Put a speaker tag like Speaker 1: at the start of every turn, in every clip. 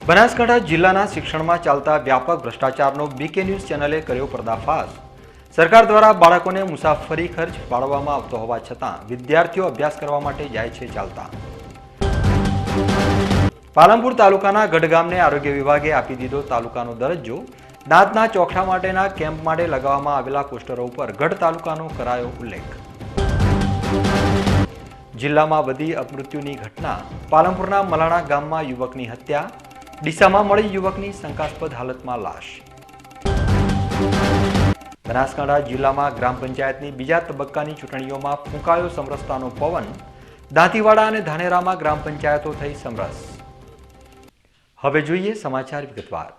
Speaker 1: બનાસકાંઠા જિલ્લાના શિક્ષણમાં ચાલતા વ્યાપક ભ્રષ્ટાચારનો બીકે ન્યૂઝ ચેનલે કર્યો પર્દાફાશ। સરકાર દ્વારા બાળકોને મુસાફરી ખર્ચ ફાળવવામાં આવતો હોવા છતાં વિદ્યાર્થીઓ અભ્યાસ કરવા માટે જાય છે ચાલતા। પાલનપુર તાલુકાના ગઢ ગામને આરોગ્ય વિભાગે આપી દીધો તાલુકાનો દરજ્જો। દાંતના ચોખા માટેના કેમ્પ માટે લગાવવામાં આવેલા પોસ્ટરો ઉપર ગઢ તાલુકાનો કરાયો ઉલ્લેખ। જિલ્લામાં વધી અપમૃત્યુની ઘટના। પાલનપુરના મલાણા ગામમાં યુવકની હત્યા। ડીસામાં મળી યુવકની શંકાસ્પદ હાલતમાં લાશ। બનાસકાંઠા જિલ્લામાં ગ્રામ પંચાયતની બીજા તબક્કાની ચૂંટણીઓમાં ફૂંકાયો સમરસતાનો પવન। દાંતીવાડા અને ધાનેરામાં ગ્રામ પંચાયતો થઈ સમરસ। હવે જોઈએ સમાચાર વિગતવાર।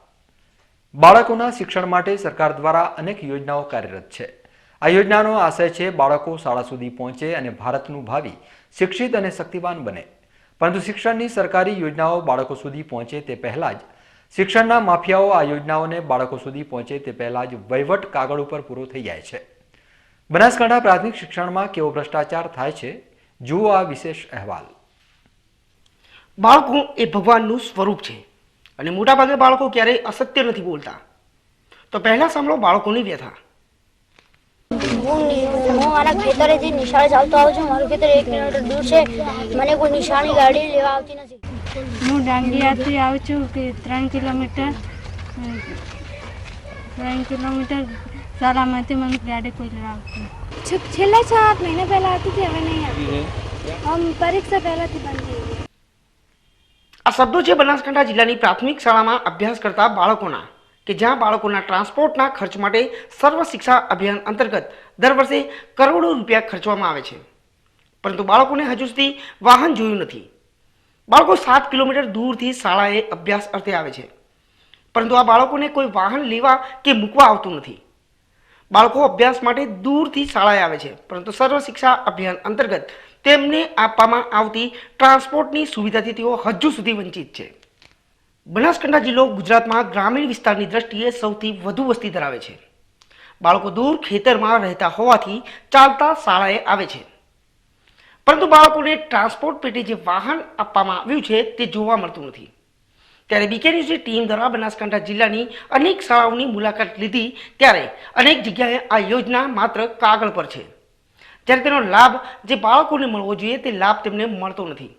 Speaker 1: બાળકોના શિક્ષણ માટે સરકાર દ્વારા અનેક યોજનાઓ કાર્યરત છે। આ યોજનાનો આશય છે બાળકો શાળા સુધી પહોંચે અને ભારતનું ભાવિ શિક્ષિત અને શક્તિવાન બને। પરંતુ શિક્ષણની સરકારી યોજનાઓ બાળકો સુધી પહોંચે તે પહેલાં જ શિક્ષણના માફિયાઓ આ યોજનાઓને બાળકો સુધી પહોંચે તે પહેલાં જ વહીવટ કાગળ ઉપર પૂરો થઈ જાય છે। બનાસકાંઠા પ્રાથમિક શિક્ષણમાં કેવો ભ્રષ્ટાચાર થાય છે, જુઓ આ વિશેષ અહેવાલ।
Speaker 2: બાળકો એ ભગવાનનું સ્વરૂપ છે અને મોટાભાગે બાળકો ક્યારેય અસત્ય નથી બોલતા। તો પહેલા સાંભળો બાળકોની વ્યથા।
Speaker 3: હું મારા ખેતરેથી નિશાળે ચાલતો આવું છું। મારું ખેતર 1 કિલોમીટર દૂર છે। મને કોઈ નિશાળની ગાડી લેવા આવતી નથી।
Speaker 4: હું ડાંગિયાથી આવું છું કે 3 કિલોમીટર શાળામાંથી મને ગાડી કોઈ લેવા આવતી।
Speaker 5: છેલ્લા 7 મહિના પહેલા આવતી હતી, હવે નહીં આવતી। પરીક્ષા પહેલાથી બંધ થઈ ગઈ।
Speaker 2: આ શબ્દો છે બનાસકાંઠા જિલ્લાની પ્રાથમિક શાળામાં અભ્યાસ કરતા બાળકોના, કે જ્યાં બાળકોના ટ્રાન્સપોર્ટના ખર્ચ માટે સર્વ શિક્ષા અભિયાન અંતર્ગત દર વર્ષે કરોડો રૂપિયા ખર્ચવામાં આવે છે, પરંતુ બાળકોને હજુ સુધી વાહન જોયું નથી। બાળકો 7 કિલોમીટર દૂરથી શાળાએ અભ્યાસ અર્થે આવે છે, પરંતુ આ બાળકોને કોઈ વાહન લેવા કે મૂકવા આવતું નથી। બાળકો અભ્યાસ માટે દૂરથી શાળાએ આવે છે, પરંતુ સર્વ શિક્ષા અભિયાન અંતર્ગત તેમને આપવામાં આવતી ટ્રાન્સપોર્ટની સુવિધાથી તેઓ હજુ સુધી વંચિત છે। બનાસકાંઠા જિલ્લો ગુજરાતમાં ગ્રામીણ વિસ્તારની દ્રષ્ટિએ સૌથી વધુ વસ્તી ધરાવે છે। બાળકો દૂર ખેતરમાં રહેતા હોવાથી ચાલતા શાળાએ આવે છે, પરંતુ બાળકોને ટ્રાન્સપોર્ટ પેટે જે વાહન આપવામાં આવ્યું છે તે જોવા મળતું નથી। ત્યારે બીકે ન્યૂઝની ટીમ દ્વારા બનાસકાંઠા જિલ્લાની અનેક શાળાઓની મુલાકાત લીધી, ત્યારે અનેક જગ્યાએ આ યોજના માત્ર કાગળ પર છે, જ્યારે તેનો લાભ જે બાળકોને મળવો જોઈએ તે લાભ તેમને મળતો નથી।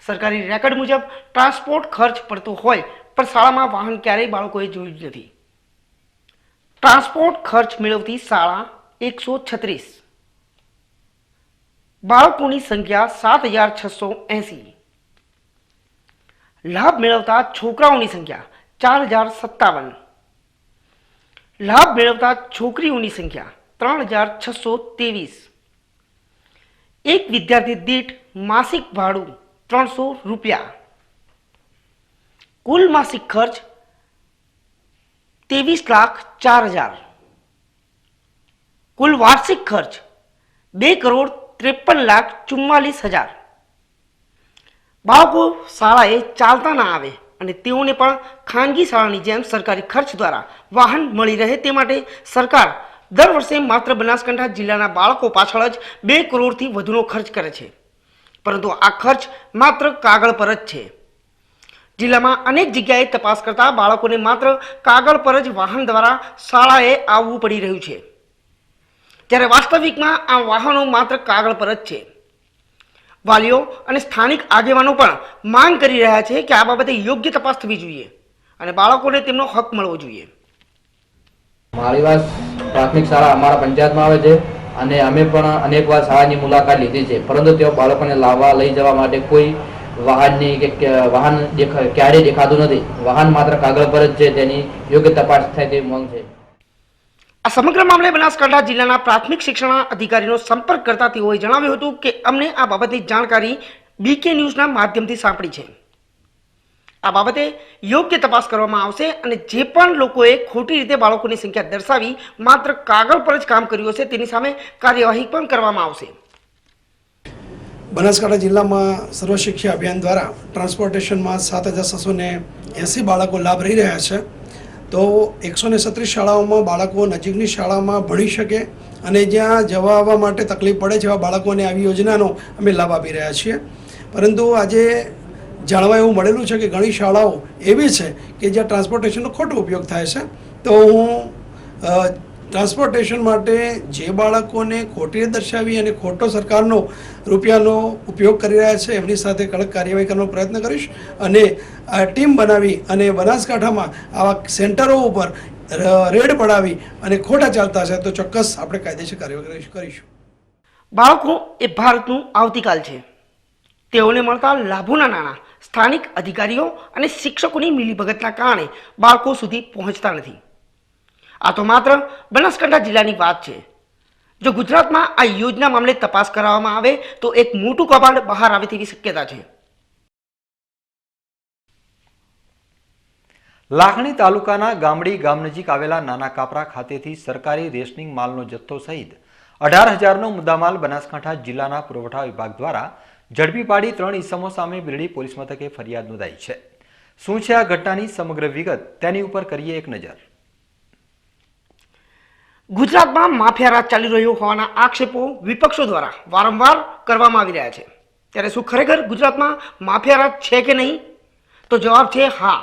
Speaker 2: સરકારી રેકર્ડ મુજબ ટ્રાન્સપોર્ટ ખર્ચ પડતો હોય પણ શાળામાં વાહન ક્યારેય બાળકોએ જોયું જ નથી। ટ્રાન્સપોર્ટ ખર્ચ મેળવતી શાળા 136, બાળકોની સંખ્યા 7680, લાભ મેળવતા છોકરાઓની સંખ્યા 4057, લાભ મેળવતા છોકરીઓની સંખ્યા 3623, એક વિદ્યાર્થી દીઠ માસિક ભાડું 300 રૂપિયા, કુલ માસિક ખર્ચ 23,04,000, કુલ વાર્ષિક ખર્ચ 2,53,44,000। બાળકો શાળાએ ચાલતા ના આવે અને તેઓને પણ ખાનગી શાળાની જેમ સરકારી ખર્ચ દ્વારા વાહન મળી રહે તે માટે સરકાર દર વર્ષે માત્ર બનાસકાંઠા જિલ્લાના બાળકો પાછળ જ 2 કરોડથી વધુનો ખર્ચ કરે છે, પરંતુ આ ખર્ચ માત્ર કાગળ પર જ છે। જિલ્લામાં અનેક જગ્યાએ તપાસ કરતા બાળકોને માત્ર કાગળ પર જ વાહન દ્વારા શાળાએ આવવું પડી રહ્યું છે, જ્યારે વાસ્તવિકમાં આ વાહનો માત્ર કાગળ પર જ છે। વાલીઓ અને સ્થાનિક આગેવાનો પણ માંગ કરી રહ્યા છે કે આ બાબતે યોગ્ય તપાસ થવી જોઈએ અને બાળકોને તેમનો હક મળવો જોઈએ।
Speaker 6: માળીવાસ પ્રાથમિક શાળા અમારા પંચાયતમાં આવે છે અને અમે પણ અનેકવાર શાળાની મુલાકાત લીધી છે, પરંતુ તેઓ બાળકોને લાવવા લઈ જવા માટે કોઈ વાહનની કે વાહન ક્યારેય દેખાતું નથી। વાહન માત્ર કાગળ પર જ છે, તેની યોગ્ય તપાસ થાય તેવી માંગ છે।
Speaker 2: આ સમગ્ર મામલે બનાસકાંઠા જિલ્લાના પ્રાથમિક શિક્ષણ અધિકારીનો સંપર્ક કરતા તેઓએ જણાવ્યું હતું કે અમને આ બાબતની જાણકારી બીકે ન્યૂઝના માધ્યમથી સાંપડી છે। આ બાબતે યોગ્ય તપાસ કરવામાં આવશે અને જે પણ લોકોએ ખોટી રીતે બાળકોની સંખ્યા દર્શાવી માત્ર કાગળ પર જ કામ કર્યું હશે તેની સામે કાર્યવાહી પણ કરવામાં આવશે।
Speaker 7: બનાસકાંઠા જિલ્લામાં સર્વ શિક્ષા અભિયાન દ્વારા ટ્રાન્સપોર્ટેશનમાં 7680 બાળકો લાભ રહી રહ્યા છે। તો 136 શાળાઓમાં બાળકો નજીકની શાળામાં ભણી શકે અને જ્યાં જવા આવવા માટે તકલીફ પડે છે એવા બાળકોને આવી યોજનાનો અમે લાભ આપી રહ્યા છીએ। પરંતુ આજે જાણવા એવું મળેલું છે કે ઘણી શાળાઓ એવી છે કે જ્યાં ટ્રાન્સપોર્ટેશનનો ખોટો ઉપયોગ થાય છે. તો હું ટ્રાન્સપોર્ટેશન માટે જે બાળકોને ખોટી દર્શાવી અને ખોટો સરકારનો રૂપિયાનો ઉપયોગ કરી રહ્યા છે એમની સાથે કડક કાર્યવાહી કરવાનો પ્રયત્ન કરીશ અને આ ટીમ બનાવી અને બનાસકાંઠામાં આવા સેન્ટરો ઉપર રેડ પડાવી અને ખોટા ચાલતા છે તો ચોક્કસ આપણે કાયદેસર કાર્યવાહી કરીશું.
Speaker 2: બાળકો એ ભારતનું આવતીકાલ છે. તેઓને મળતા લાભોના નાણાં સ્થાનિક અધિકારીઓ અને શિક્ષકોની મિલીભગતના કારણે બાળકો સુધી પહોંચતા નથી. આ તો માત્ર બનાસકાંઠા જિલ્લાની વાત છે. જો ગુજરાતમાં આ યોજના મામલે તપાસ કરાવવામાં આવે તો એક મોટું કૌભાંડ બહાર આવે તેવી શક્યતા છે.
Speaker 1: લાખણી તાલુકાના ગામડી ગામ નજીક આવેલા નાના કાપરા ખાતેથી સરકારી રેશનિંગ માલનો જથ્થો સહિત 18,000નો મુદ્દામાલ બનાસકાંઠા જિલ્લાના પુરવઠા વિભાગ દ્વારા ઝડપી પાડી 3 ઈસમો સામે બિરડી પોલીસ મથકે ફરિયાદ નોંધાઈ છે. શું છે આ ઘટનાની સમગ્ર વિગત, તેની ઉપર કરીએ એક નજર.
Speaker 2: ગુજરાતમાં માફિયા રાજ ચાલી રહ્યો હોવાના આક્ષેપો વિપક્ષો દ્વારા વારંવાર કરવામાં આવી રહ્યા છે. ત્યારે શું ખરેખર ગુજરાતમાં માફિયા રાજ છે કે નહીં? તો જવાબ છે હા.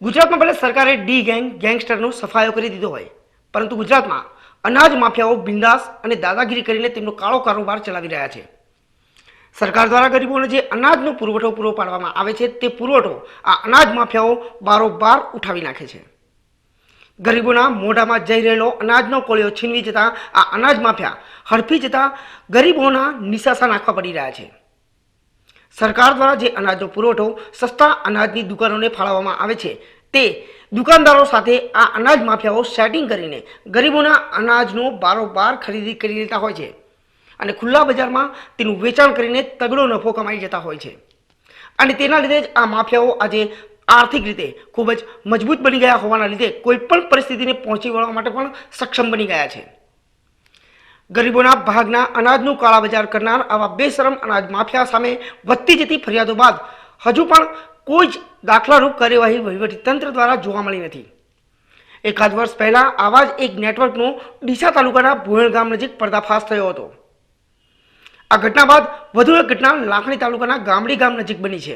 Speaker 2: ગુજરાતમાં ભલે સરકારે ડી ગેંગસ્ટરનો સફાયો કરી દીધો હોય, પરંતુ ગુજરાતમાં અનાજ માફિયાઓ બિંદાસ અને દાદાગીરી કરીને તેમનો કાળો કારોબાર ચલાવી રહ્યા છે. સરકાર દ્વારા ગરીબોને જે અનાજનો પુરવઠો પૂરો પાડવામાં આવે છે તે પુરવઠો આ અનાજ માફિયાઓ બારોબાર ઉઠાવી નાખે છે. ગરીબોના મોઢામાં જઈ રહેલો અનાજનો કોળિયો છીનવી જતા આ અનાજ માફિયા હડપી જતા ગરીબોના નિશાસા નાખવા પડી રહ્યા છે. સરકાર દ્વારા જે અનાજનો પુરવઠો સસ્તા અનાજની દુકાનોને ફાળવવામાં આવે છે તે દુકાનદારો સાથે આ અનાજ માફિયાઓ સેટિંગ કરીને ગરીબોના અનાજનો બારોબાર ખરીદી કરી લેતા હોય છે અને ખુલ્લા બજારમાં તેનું વેચાણ કરીને તગડો નફો કમાઈ જતા હોય છે. અને તેના લીધે જ આ માફિયાઓ આજે આર્થિક રીતે ખૂબ જ મજબૂત બની ગયા હોવાના લીધે કોઈ પણ પરિસ્થિતિને પહોંચી વળવા માટે પણ સક્ષમ બની ગયા છે. ગરીબોના ભાગના અનાજનું કાળા બજાર કરનાર આવા બેશરમ અનાજ માફિયા સામે વધતી જતી ફરિયાદો બાદ હજુ પણ કોઈ જ દાખલારૂપ કાર્યવાહી વહીવટીતંત્ર દ્વારા જોવા મળી નથી. એકાદ વર્ષ પહેલા આવા જ એક નેટવર્કનો ડીસા તાલુકાના ભોયણ ગામ નજીક પર્દાફાશ થયો હતો. આ ઘટના બાદ વધુ એક ઘટના લાખણી તાલુકાના ગામડી ગામ નજીક બની છે.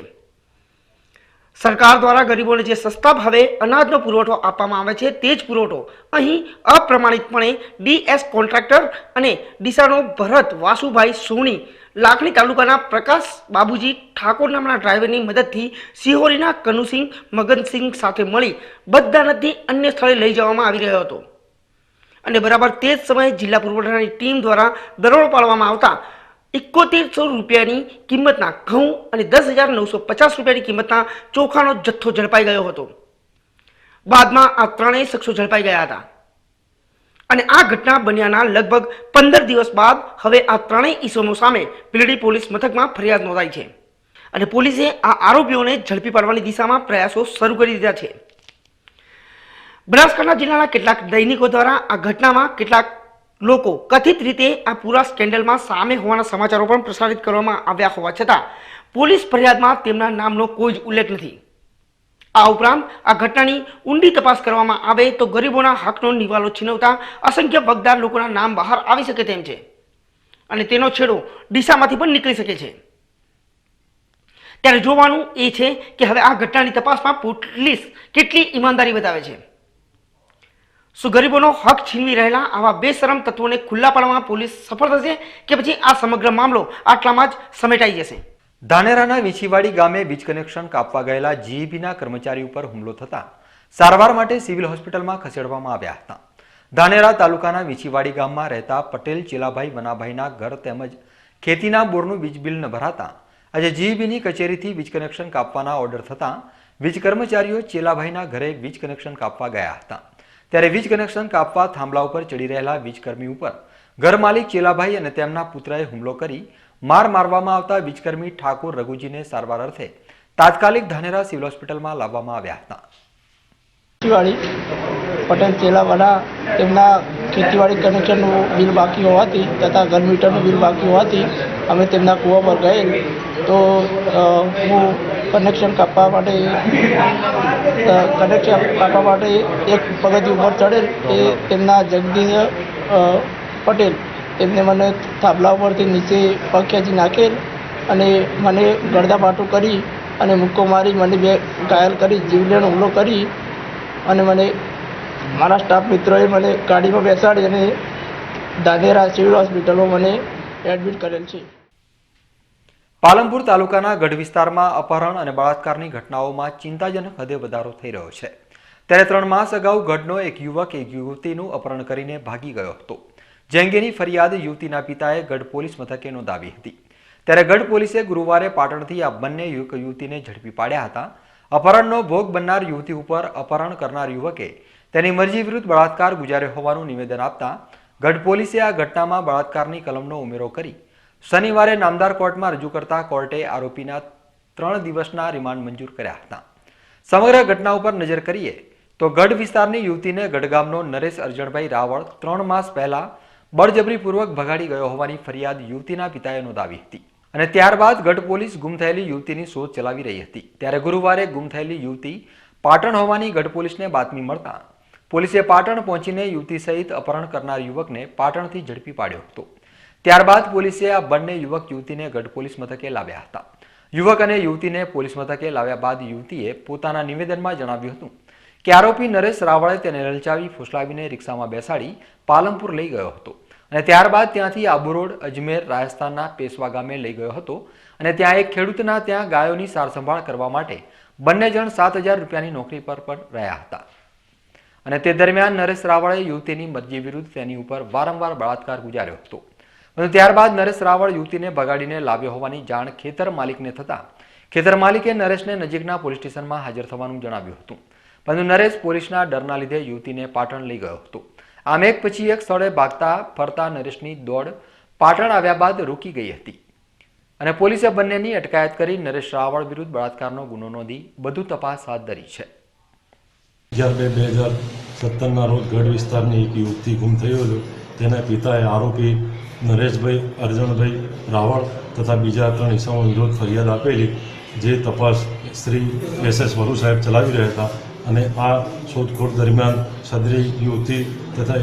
Speaker 2: સરકાર દ્વારા ગરીબોને જે સસ્તા ભાવે અનાજનો પુરવઠો આપવામાં આવે છે તે જ પુરવઠો અહીં અપ્રમાણિતપણે ડીએસ કોન્ટ્રાક્ટર અને ડીસાનો ભરત વાસુભાઈ સોની, લાખણી તાલુકાના પ્રકાશ બાબુજી ઠાકોર નામના ડ્રાઈવરની મદદથી સિહોરીના કનુસિંહ મગનસિંહ સાથે મળી બધાનથી અન્ય સ્થળે લઈ જવામાં આવી રહ્યો હતો. અને બરાબર તે જ સમયે જિલ્લા પુરવઠાની ટીમ દ્વારા દરોડો પાડવામાં આવતા 7100 રૂપિયાની કિંમતના ઘઉં અને 10,950 રૂપિયાની કિંમતના ચોખાનો જથ્થો ઝડપાઈ ગયો હતો. બાદમાં આ ત્રણેય શખ્સો ઝડપાઈ ગયા હતા. અને આ ઘટના બન્યાના લગભગ 15 દિવસ બાદ હવે આ ત્રણેય ઈસમો સામે બિરડી પોલીસ મથકમાં ફરિયાદ નોંધાઈ છે અને પોલીસે આ આરોપીઓને ઝડપી પાડવાની દિશામાં પ્રયાસો શરૂ કરી દીધા છે. બનાસકાંઠા જિલ્લાના કેટલાક દૈનિકો દ્વારા આ ઘટનામાં કેટલાક લોકો કથિત રીતે આ પૂરા સ્કેન્ડલમાં સામે હોવાના સમાચારો પણ પ્રસારિત કરવામાં આવ્યા હોવા છતાં પોલીસ ફરિયાદમાં તેમના નામનો કોઈ જ ઉલ્લેખ નથી. આ ઉપરાંત આ ઘટનાની ઊંડી તપાસ કરવામાં આવે તો ગરીબોના હકનો નિવાલો છીનવતા અસંખ્ય વગદાર લોકોના નામ બહાર આવી શકે તેમ છે અને તેનો છેડો ડીસામાંથી પણ નીકળી શકે છે. ત્યારે જોવાનું એ છે કે હવે આ ઘટનાની તપાસમાં પોલીસ કેટલી ઈમાનદારી બતાવે છે. શું ગરીબોનો હક છીનવી રહેલા આવા બેશરમ તત્વોને ખુલ્લા પાડવામાં પોલીસ સફળ થશે કે પછી આ સમગ્ર મામલો આટલામાં જ સમેટાઈ જશે?
Speaker 1: ધાનેરાના વીછીવાડી ગામે વીજ કનેક્શન કાપવા ગયેલા જીઈબીના કર્મચારી ઉપર હુમલો થતા સારવાર માટે સિવિલ હોસ્પિટલમાં ખસેડવામાં આવ્યા હતા. ધાનેરા તાલુકાના વીછીવાડી ગામમાં રહેતા પટેલ ચેલાભાઈ વનાભાઈના ઘર તેમજ ખેતીના બોરનું વીજ બિલ ન ભરાતા આજે જીઈબીની કચેરીથી વીજ કનેક્શન કાપવાના ઓર્ડર થતા વીજ કર્મચારીઓ ચેલાભાઈના ઘરે વીજ કનેક્શન કાપવા ગયા હતા. ત્યારે વીજ કનેક્શન કાપવા થાંભલા ઉપર ચડી રહેલા વીજકર્મી ઉપર ઘર માલિક ચેલાભાઈ અને તેમના પુત્રએ હુમલો કરી માર મારવામાં આવતા વીજકર્મી ઠાકોર રઘુજીને સારવાર અર્થે તાત્કાલિક ધાનેરા સિવિલ હોસ્પિટલમાં લાવવામાં આવ્યા હતા.
Speaker 8: પટેલ ચેલાવાલા તેમના ખેતીવાડી કનેક્શનનું બિલ બાકી હોવાથી તથા ઘર મીટરનું બિલ બાકી હોવાથી અમે તેમના કૂવા પર ગયેલ તો હું કનેક્શન કાપવા માટે એક પગથિયું ઉપર ચડેલ એ તેમના જગદીશ પટેલ તેમને મને થાંભલા ઉપરથી નીચે પગ ખેંચી નાખેલ અને મને ગળદાપાટું કરી અને મુક્કો મારી મને બે ઘાયલ કરી જીવલેણ હુમલો કરી અને મને મારા સ્ટાફ મિત્રોએ મને ગાડીમાં બેસાડી અને ધાનેરા સિવિલ હોસ્પિટલમાં મને એડમિટ કરેલ છે.
Speaker 1: પાલનપુર તાલુકાના ગઢ વિસ્તારમાં અપહરણ અને બળાત્કારની ઘટનાઓમાં ચિંતાજનક હદે વધારો થઈ રહ્યો છે. ત્યારે 3 માસ અગાઉ ગઢનો એક યુવક એક યુવતીનું અપહરણ કરીને ભાગી ગયો હતો. જે અંગેની ફરિયાદ યુવતીના પિતાએ ગઢ પોલીસ મથકે નોંધાવી હતી. ત્યારે ગઢ પોલીસે ગુરુવારે પાટણથી આ બંને યુવક યુવતીને ઝડપી પાડ્યા હતા. અપહરણનો ભોગ બનનાર યુવતી ઉપર અપહરણ કરનાર યુવકે તેની મરજી વિરુદ્ધ બળાત્કાર ગુજાર્યો હોવાનું નિવેદન આપતા ગઢ પોલીસે આ ઘટનામાં બળાત્કારની કલમનો ઉમેરો કરી શનિવારે નામદાર કોર્ટમાં રજૂ કરતા કોર્ટે આરોપીના 3 દિવસના રિમાન્ડ મંજૂર કર્યા હતા. સમગ્ર ઘટના ઉપર નજર કરીએ તો ગઢ વિસ્તારની યુવતીને ગઢ ગામનો નરેશ અરજણભાઈ રાવળ 3 માસ પહેલા બળજબરીપૂર્વક ભગાડી ગયો હોવાની ફરિયાદ યુવતીના પિતાએ નોંધાવી હતી અને ત્યારબાદ ગઢ પોલીસ ગુમ થયેલી યુવતીની શોધ ચલાવી રહી હતી. ત્યારે ગુરુવારે ગુમ થયેલી યુવતી પાટણ હોવાની ગઢ પોલીસને બાતમી મળતા પોલીસે પાટણ પહોંચીને યુવતી સહિત અપહરણ કરનાર યુવકને પાટણથી ઝડપી પાડ્યો હતો. ત્યારબાદ પોલીસે આ બંને યુવક યુવતીને ગઢ પોલીસ મથકે લાવ્યા હતા. યુવક અને યુવતીને પોલીસ મથકે લાવ્યા બાદ યુવતીએ પોતાના નિવેદનમાં જણાવ્યું હતું કે આરોપી નરેશ રાવળે તેને લલચાવી ફોસલાવીને રિક્ષામાં બેસાડી પાલનપુર લઈ ગયો હતો અને ત્યારબાદ ત્યાંથી આબુ રોડ અજમેર રાજસ્થાનના પેશવા ગામે લઈ ગયો હતો અને ત્યાં એક ખેડૂતના ત્યાં ગાયોની સારસંભાળ કરવા માટે બંને જણ 7,000 રૂપિયાની નોકરી પર પણ રહ્યા હતા અને તે દરમિયાન નરેશ રાવળે યુવતીની મરજી વિરુદ્ધ તેની ઉપર વારંવાર બળાત્કાર ગુજાર્યો હતો. ત્યારબાદ નરેશ રાવળ યુવતીને ભગાડીને લાવ્યો હોવાની જાણ ખેતર માલિકને થતા ખેતર માલિકે નરેશને નજીકના પોલીસ સ્ટેશનમાં હાજર થવાનું જણાવ્યું હતું. પરંતુ નરેશ પોલીસના ડરના લીધે યુવતીને પાટણ લઈ ગયો હતો. આમ એક પછી એક સ્થળે ભાગતા ફરતા નરેશની દોડ પાટણ આવ્યા બાદ રોકી ગઈ હતી અને પોલીસે બંનેની અટકાયત કરી નરેશ રાવળ વિરુદ્ધ બળાત્કારનો ગુનો નોંધી વધુ તપાસ હાથ ધરી છે.
Speaker 9: 2017ના રોજ ગઢ વિસ્તારની એક યુવતી ગુમ થયો હતો. તેના પિતાએ આરોપી નરેશભાઈ અરજણભાઈ રાવળ તથા બીજા 3 ઇસમો વિરુદ્ધ ફરિયાદ આપેલી, જે તપાસ શ્રી SS વરુ સાહેબ ચલાવી રહ્યા હતા અને આ શોધખોળ દરમિયાન સદરી યુવતી તથા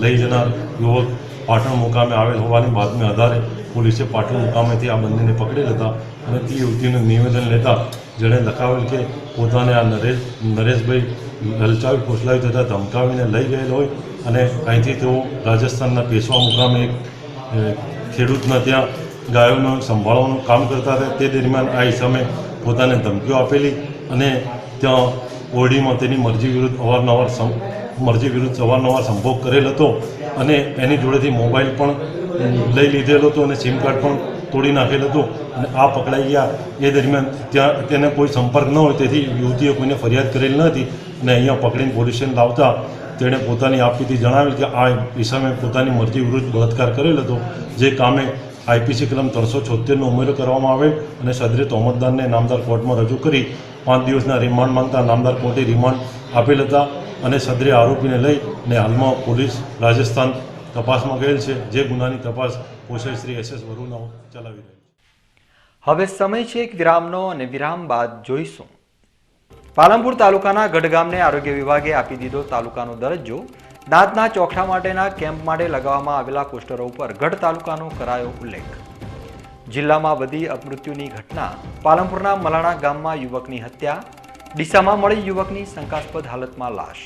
Speaker 9: લઈ જનાર યુવક પાટણ મુકામે આવેલ હોવાની બાતમી આધારે પોલીસે પાટણ મુકામેથી આ બંનેને પકડેલ હતા અને તે યુવતીનું નિવેદન લેતા જેણે લખાવેલ કે પોતાને આ નરેશભાઈ લલચાવી ફોસલાવી તથા ધમકાવીને લઈ ગયેલ હોય અને અહીંથી તેઓ રાજસ્થાનના પેશવા મુકામે એક ખેડૂતના ત્યાં ગાયોનું સંભાળવાનું કામ કરતા હતા. તે દરમિયાન આ ઇસમે પોતાને ધમકીઓ આપેલી અને ત્યાં ઓરડીમાં તેની મરજી વિરુદ્ધ અવારનવાર સંભોગ કરેલ હતો અને એની જોડેથી મોબાઈલ પણ લઈ લીધેલો હતો અને સિમ કાર્ડ પણ તોડી નાખેલ હતું અને આ પકડાઈ ગયા. એ દરમિયાન ત્યાં તેને કોઈ સંપર્ક ન હોય તેથી યુવતીએ કોઈને ફરિયાદ કરેલ ન હતી અને અહીંયા પકડીને પોલીસ સ્ટેશન લાવતા તેણે પોતાની આપવીથી જણાવેલ કે આ ઇસમે પોતાની મરજી વિરુદ્ધ બળાત્કાર કરેલ હતો, જે કામે IPC કલમ 376નો ઉમેરો કરવામાં આવેલ અને સદરે તોહમતદારને નામદાર કોર્ટમાં રજૂ કરી 5 દિવસના રિમાન્ડ માંગતા નામદાર કોર્ટે રિમાન્ડ આપેલ હતા અને સદરે આરોપીને લઈ અને હાલમાં પોલીસ રાજસ્થાન તપાસમાં ગયેલ છે, જે ગુનાની તપાસ પોલીસ શ્રી SS વરુના ચલાવી રહી છે.
Speaker 1: હવે સમય છે એક વિરામનો અને વિરામ બાદ જોઈશું. પાલનપુર તાલુકાના ગઢ ગામને આરોગ્ય વિભાગે આપી દીધો તાલુકાનો દરજ્જો. દાંતના ચોખા માટેના કેમ્પ માટે લગાવવામાં આવેલા પોસ્ટરો ઉપર ગઢ તાલુકાનો કરાયો ઉલ્લેખ. જિલ્લામાં વધી અપમૃત્યુની ઘટના. પાલનપુરના મલાણા ગામમાં યુવકની હત્યા. ડીસામાં મળી યુવકની શંકાસ્પદ હાલતમાં લાશ.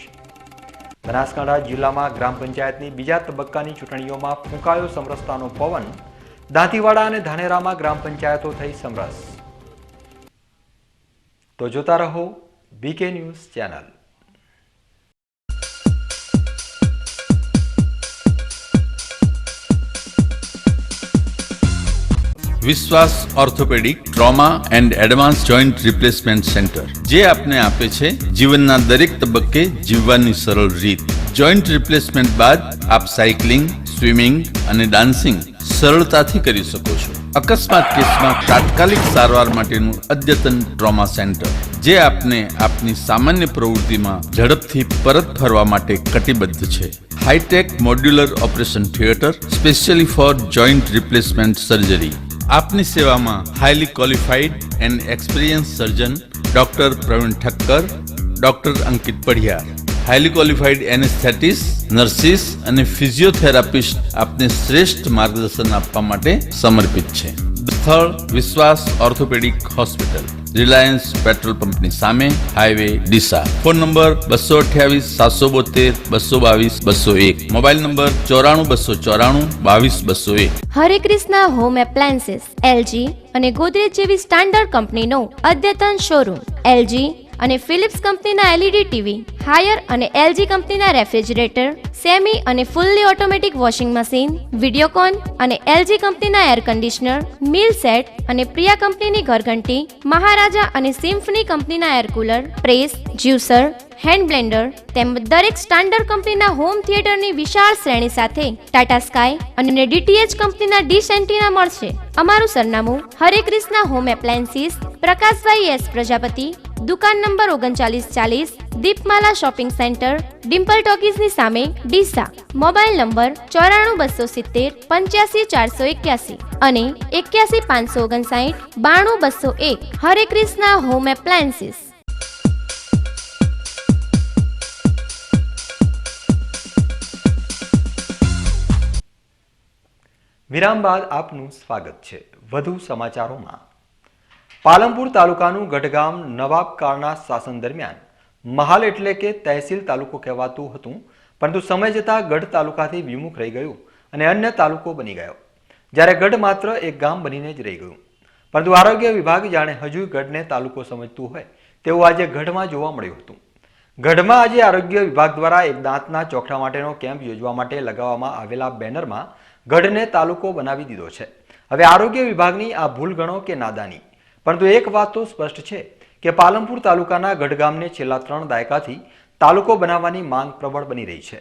Speaker 1: બનાસકાંઠા જિલ્લામાં ગ્રામ પંચાયતની બીજા તબક્કાની ચૂંટણીઓમાં ફૂંકાયો સમરસતાનો પવન. દાંતીવાડા અને ધાનેરામાં ગ્રામ પંચાયતો થઈ સમરસ. તો જોતા રહો BK ન્યૂઝ ચેનલ.
Speaker 10: વિશ્વાસ orthopaedic trauma and advance joint replacement centre, જે આપને આપે છે જીવનના દરેક તબક્કે જીવવાની સરળ રીત. જોઈન્ટ રિપ્લેસમેન્ટ બાદ આપ સાયકલિંગ, સ્વિમિંગ અને ડાન્સિંગ સરળતાથી કરી શકો છો. અકસ્માત કેસમાં તાત્કાલિક સારવાર માટેનું અદ્યતન ટ્રોમા સેન્ટર, જે આપને આપની સામાન્ય પ્રવૃત્તિમાં ઝડપથી પરત ફરવા માટે કટિબદ્ધ છે. Hi tech modular operation theatre specially for joint replacement surgery. આપની સેવામાં highly qualified and experience surgeon doctor Pravin Thakkar, doctor Ankit Padhiyar, highly qualified anaesthetist, nurses અને ફિઝિયોથેરાપિસ્ટ આપને શ્રેષ્ઠ માર્ગદર્શન આપવા માટે સમર્પિત છે. સ્થળ વિશ્વાસ ઓર્થોપેડિક હોસ્પિટલ, રિલાયન્સ પેટ્રોલ પંપની સામે, highway Deesa. Phone number 228-772-222-201. Mobile number 94-294-22-201.
Speaker 11: હરે કૃષ્ણા હોમ એપ્લાયન્સીસ, એલજી અને ગોદરેજ જેવી સ્ટાન્ડર્ડ કંપનીનો અદ્યતન શોરૂમ. એલજી અને ફિલિપ્સ કંપનીના એલઈડી ટીવી, હાયર અને એલજી કંપનીના રેફ્રિજરેટર, સેમી અને fully automatic washing machine, Videocon અને એલજી કંપનીના એર કન્ડિશનર, મીલ સેટ અને પ્રિયા કંપનીની ઘરઘંટી, મહારાજા અને સિમ્ફની કંપનીના air cooler, press, juicer, hand Blender તેમજ દરેક સ્ટાન્ડર્ડ કંપનીના હોમ થિયેટરની વિશાળ શ્રેણી સાથે ટાટા સ્કાય અને ડીટીએચ કંપનીના ડીશ એન્ટીના મળશે. અમારું સરનામું હરે Krishna home appliances, Prakashbhai S Prajapati, દુકાન નંબર 3940, દીપમાલા શોપિંગ સેન્ટર, ડિમ્પલ ટોકીઝની સામે, ડીસા. મોબાઈલ નંબર 94-570-85481 અને 81-559-92201. હરે કૃષ્ણા હોમ એપ્લાયન્સીસ.
Speaker 1: વિરામ બાદ આપનું સ્વાગત છે. વધુ સમાચારોમાં. પાલનપુર તાલુકાનું ગઢ ગામ નવાબ કાળના શાસન દરમિયાન મહાલ એટલે કે તહેસીલ તાલુકો કહેવાતું હતું, પરંતુ સમય જતાં ગઢ તાલુકાથી વિમુખ રહી ગયું અને અન્ય તાલુકો બની ગયો, જ્યારે ગઢ માત્ર એક ગામ બનીને જ રહી ગયું. પરંતુ આરોગ્ય વિભાગ જાણે હજુ ગઢને તાલુકો સમજતું હોય તેવું આજે ગઢમાં જોવા મળ્યું હતું. ગઢમાં આજે આરોગ્ય વિભાગ દ્વારા એક દાંતના ચોકઠા માટેનો કેમ્પ યોજવા માટે લગાવવામાં આવેલા બેનરમાં ગઢને તાલુકો બનાવી દીધો છે. હવે આરોગ્ય વિભાગની આ ભૂલ ગણો કે નાદાની, પરંતુ એક વાત તો સ્પષ્ટ છે કે પાલનપુર તાલુકાના ગઢ ગામને છેલ્લા 3 દાયકાથી તાલુકો બનાવવાની માંગ પ્રબળ બની રહી છે.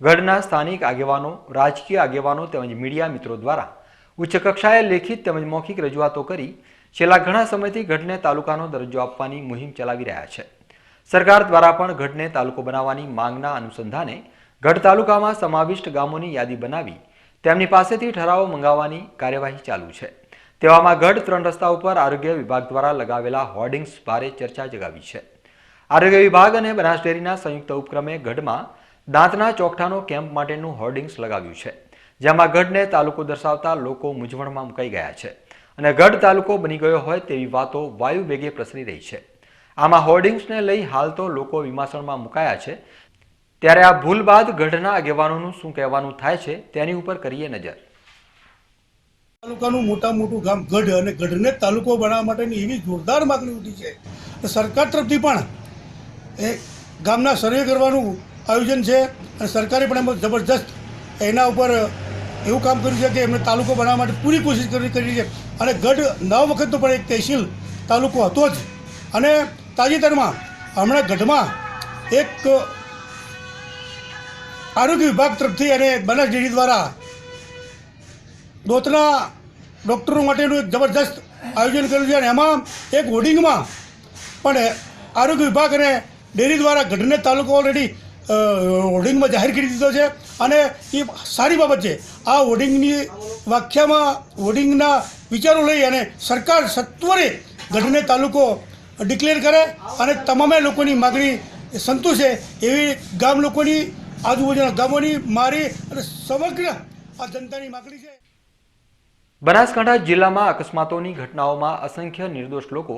Speaker 1: ગઢના સ્થાનિક આગેવાનો, રાજકીય આગેવાનો તેમજ મીડિયા મિત્રો દ્વારા ઉચ્ચ કક્ષાએ લેખિત તેમજ મૌખિક રજૂઆતો કરી છેલ્લા ઘણા સમયથી ગઢને તાલુકાનો દરજ્જો આપવાની મુહિમ ચલાવી રહ્યા છે. સરકાર દ્વારા પણ ગઢને તાલુકો બનાવવાની માંગના અનુસંધાને ગઢ તાલુકામાં સમાવિષ્ટ ગામોની યાદી બનાવી તેમની પાસેથી ઠરાવો મંગાવવાની કાર્યવાહી ચાલુ છે. તેવામાં ગઢ 3 રસ્તા ઉપર આરોગ્ય વિભાગ દ્વારા લગાવેલા હોર્ડિંગ્સ ભારે ચર્ચા જગાવી છે. આરોગ્ય વિભાગ અને બનાસ ડેરીના સંયુક્ત ઉપક્રમે ગઢમાં દાંતના ચોકઠાનો કેમ્પ માટેનું હોર્ડિંગ્સ લગાવ્યું છે, જેમાં ગઢને તાલુકો દર્શાવતા લોકો મૂંઝવણમાં મુકાઈ ગયા છે અને ગઢ તાલુકો બની ગયો હોય તેવી વાતો વાયુ વેગે પ્રસરી રહી છે. આમાં હોર્ડિંગ્સને લઈ હાલ તો લોકો વિમાસણમાં મુકાયા છે, ત્યારે આ ભૂલ બાદ ગઢના આગેવાનોનું શું કહેવાનું થાય છે તેની ઉપર કરીએ નજર.
Speaker 12: તાલુકાનું મોટું ગામ ગઢ અને ગઢને તાલુકો બનાવવા માટેની એવી જોરદાર માગણી ઉઠી છે. સરકાર તરફથી પણ એ ગામના સર્વે કરવાનું આયોજન છે અને સરકારે પણ એમાં જબરજસ્ત એના ઉપર એવું કામ કર્યું છે કે એમને તાલુકો બનાવવા માટે પૂરી કોશિશ કરી છે. અને ગઢ 9 વખતનો પણ એક તહેસીલ તાલુકો હતો જ. અને તાજેતરમાં હમણાં ગઢમાં એક આરોગ્ય વિભાગ તરફથી અને બનાસ ડેરી દ્વારા દોતના ડૉક્ટરો માટેનું એક જબરજસ્ત આયોજન કર્યું છે. અને એમાં એક હોર્ડિંગમાં પણ આરોગ્ય વિભાગ અને ડેરી દ્વારા ગઢને તાલુકો ઓલરેડી હોર્ડિંગમાં જાહેર કરી દીધો છે અને એ સારી બાબત છે. આ હોર્ડિંગની વ્યાખ્યામાં હોર્ડિંગના વિચારો લઈ અને સરકાર સત્વરે ગઢને તાલુકો ડિક્લેર કરે અને તમામે લોકોની માગણી સંતોષે એવી ગામ લોકોની, આજુબાજુના ગામોની, મારી અને સમગ્ર આ જનતાની માગણી છે.
Speaker 1: બનાસકાંઠા જિલ્લામાં અકસ્માતોની ઘટનાઓમાં અસંખ્ય નિર્દોષ લોકો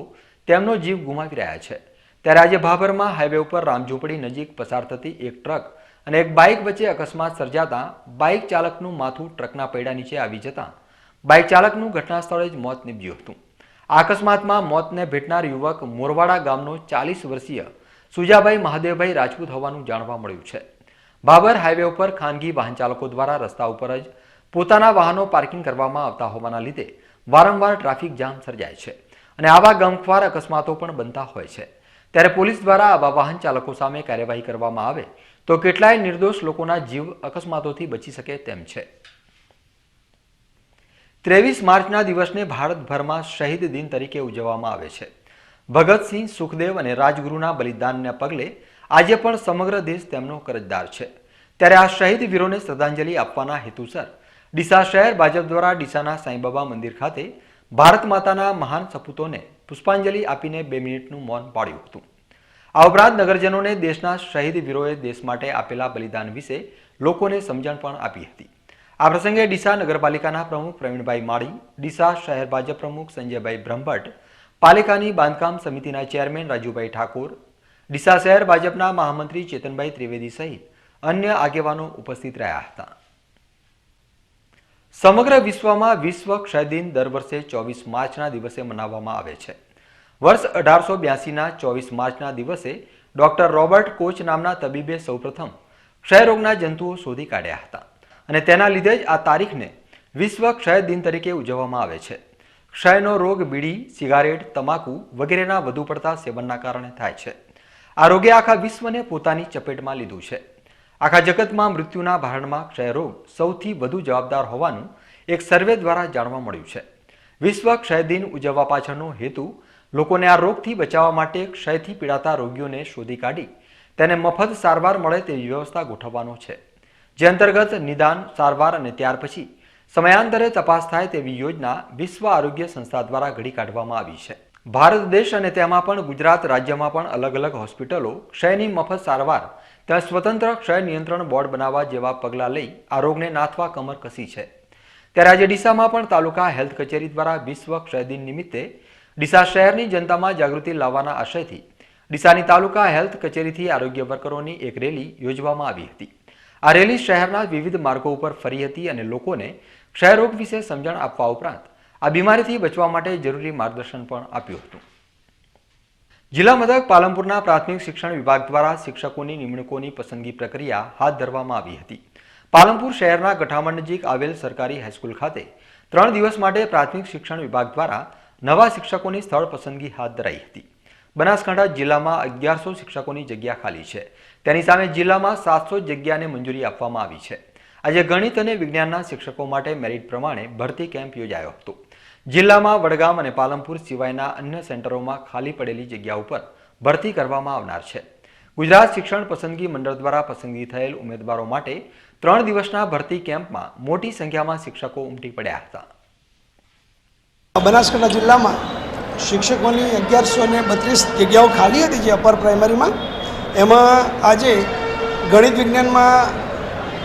Speaker 1: તેમનો જીવ ગુમાવી રહ્યા છે. ત્યારે આજે ભાભરમાં હાઈવે ઉપર રામઝોપડી નજીક પસાર થતી એક ટ્રક અને એક બાઇક વચ્ચે અકસ્માત સર્જાતા બાઇક ચાલકનું માથું ટ્રકના પૈડા નીચે આવી જતાં બાઇક ચાલકનું ઘટના સ્થળે જ મોત નીપજ્યું હતું. આ અકસ્માતમાં મોતને ભેટનાર યુવક મોરવાડા ગામનો 40 વર્ષીય સુજાભાઈ મહાદેવભાઈ રાજપૂત હોવાનું જાણવા મળ્યું છે. ભાભર હાઈવે ઉપર ખાનગી વાહન ચાલકો દ્વારા રસ્તા ઉપર જ પોતાના વાહનો પાર્કિંગ કરવામાં આવતા હોવાના લીધે વારંવાર ટ્રાફિક જામ સર્જાય છે અને આવા ગમખ્વાર અકસ્માતો પણ બનતા હોય છે. ત્યારે પોલીસ દ્વારા આવા વાહન ચાલકો સામે કાર્યવાહી કરવામાં આવે તો કેટલાય નિર્દોષ લોકોના જીવ અકસ્માતોથી બચી શકે તેમ છે. 23 માર્ચના દિવસને ભારતભરમાં શહીદ દિન તરીકે ઉજવવામાં આવે છે. ભગતસિંહ, સુખદેવ અને રાજગુરુના બલિદાનને પગલે આજે પણ સમગ્ર દેશ તેમનો કરજદાર છે. ત્યારે આ શહીદ વીરોને શ્રદ્ધાંજલિ આપવાના હેતુસર ડીસા શહેર ભાજપ દ્વારા ડીસાના સાંઈબાબા મંદિર ખાતે ભારત માતાના મહાન સપૂતોને પુષ્પાંજલિ આપીને 2 મિનિટનું મૌન પાળ્યું હતું. આ ઉપરાંત નગરજનોને દેશના શહીદ વીરોએ દેશ માટે આપેલા બલિદાન વિશે લોકોને સમજણ પણ આપી હતી. આ પ્રસંગે ડીસા નગરપાલિકાના પ્રમુખ પ્રવીણભાઈ માળી, ડીસા શહેર ભાજપ પ્રમુખ સંજયભાઈ બ્રહ્મભટ્ટ, પાલિકાની બાંધકામ સમિતિના ચેરમેન રાજુભાઈ ઠાકોર, ડીસા શહેર ભાજપના મહામંત્રી ચેતનભાઈ ત્રિવેદી સહિત અન્ય આગેવાનો ઉપસ્થિત રહ્યા હતા. સમગ્ર વિશ્વમાં વિશ્વ ક્ષય દિન દર વર્ષે 24 માર્ચના દિવસે મનાવવામાં આવે છે. વર્ષ 1882ના 24 માર્ચના દિવસે ડોક્ટર રોબર્ટ કોચ નામના તબીબે સૌપ્રથમ ક્ષયરોગના જંતુઓ શોધી કાઢ્યા હતા અને તેના લીધે જ આ તારીખને વિશ્વ ક્ષય દિન તરીકે ઉજવવામાં આવે છે. ક્ષયનો રોગ બીડી, સિગારેટ, તમાકુ વગેરેના વધુ પડતા સેવનના કારણે થાય છે. આ રોગે આખા વિશ્વને પોતાની ચપેટમાં લીધું છે. આખા જગતમાં મૃત્યુના ભારણમાં ક્ષયરોગ સૌથી વધુ જવાબદાર હોવાનું એક સર્વે દ્વારા જાણવા મળ્યું છે. વિશ્વ ક્ષય દિન ઉજવવા પાછળનો હેતુ લોકોને આ રોગથી બચાવવા માટે ક્ષયથી પીડાતા રોગીઓને શોધી કાઢી તેને મફત સારવાર મળે તેવી વ્યવસ્થા ગોઠવવાનો છે, જે અંતર્ગત નિદાન, સારવાર અને ત્યાર પછી સમયાંતરે તપાસ થાય તેવી યોજના વિશ્વ આરોગ્ય સંસ્થા દ્વારા ઘડી કાઢવામાં આવી છે. ભારત દેશ અને તેમાં પણ ગુજરાત રાજ્યમાં પણ અલગ અલગ હોસ્પિટલો ક્ષયની મફત સારવાર ત્યાં સ્વતંત્ર ક્ષય નિયંત્રણ બોર્ડ બનાવવા જેવા પગલાં લઈ આ રોગને નાથવા કમર કસી છે. ત્યારે આજે ડીસામાં પણ તાલુકા હેલ્થ કચેરી દ્વારા વિશ્વ ક્ષય દિન નિમિત્તે ડીસા શહેરની જનતામાં જાગૃતિ લાવવાના આશયથી ડીસાની તાલુકા હેલ્થ કચેરીથી આરોગ્ય વર્કરોની એક રેલી યોજવામાં આવી હતી. આ રેલી શહેરના વિવિધ માર્ગો ઉપર ફરી હતી અને લોકોને ક્ષયરોગ વિશે સમજણ આપવા ઉપરાંત આ બીમારીથી બચવા માટે જરૂરી માર્ગદર્શન પણ આપ્યું હતું. જિલ્લા મથક પાલનપુરના પ્રાથમિક શિક્ષણ વિભાગ દ્વારા શિક્ષકોની નિમણૂકોની પસંદગી પ્રક્રિયા હાથ ધરવામાં આવી હતી. પાલનપુર શહેરના ગઠામણ નજીક આવેલ સરકારી હાઈસ્કૂલ ખાતે 3 દિવસ માટે પ્રાથમિક શિક્ષણ વિભાગ દ્વારા નવા શિક્ષકોની સ્થળ પસંદગી હાથ ધરાઈ હતી. બનાસકાંઠા જિલ્લામાં 1100 શિક્ષકોની જગ્યા ખાલી છે. તેની સામે જિલ્લામાં 700 જગ્યાને મંજૂરી આપવામાં આવી છે. આજે ગણિત અને વિજ્ઞાનના શિક્ષકો માટે મેરિટ પ્રમાણે ભરતી કેમ્પ યોજાયો હતો. જિલ્લામાં વડગામ અને પાલનપુર સિવાયના અન્ય સેન્ટરોમાં ખાલી પડેલી જગ્યા ઉપર ભરતી કરવામાં આવનાર છે. ગુજરાત શિક્ષણ પસંદગી મંડળ દ્વારા પસંદગી થયેલ ઉમેદવારો માટે 3 દિવસના ભરતી કેમ્પમાં મોટી સંખ્યામાં શિક્ષકો ઉમટી પડ્યા હતા.
Speaker 7: બનાસકાંઠા જિલ્લામાં શિક્ષકોની 1132 જગ્યાઓ ખાલી હતી જે અપર પ્રાઇમરીમાં. એમાં આજે ગણિત વિજ્ઞાનમાં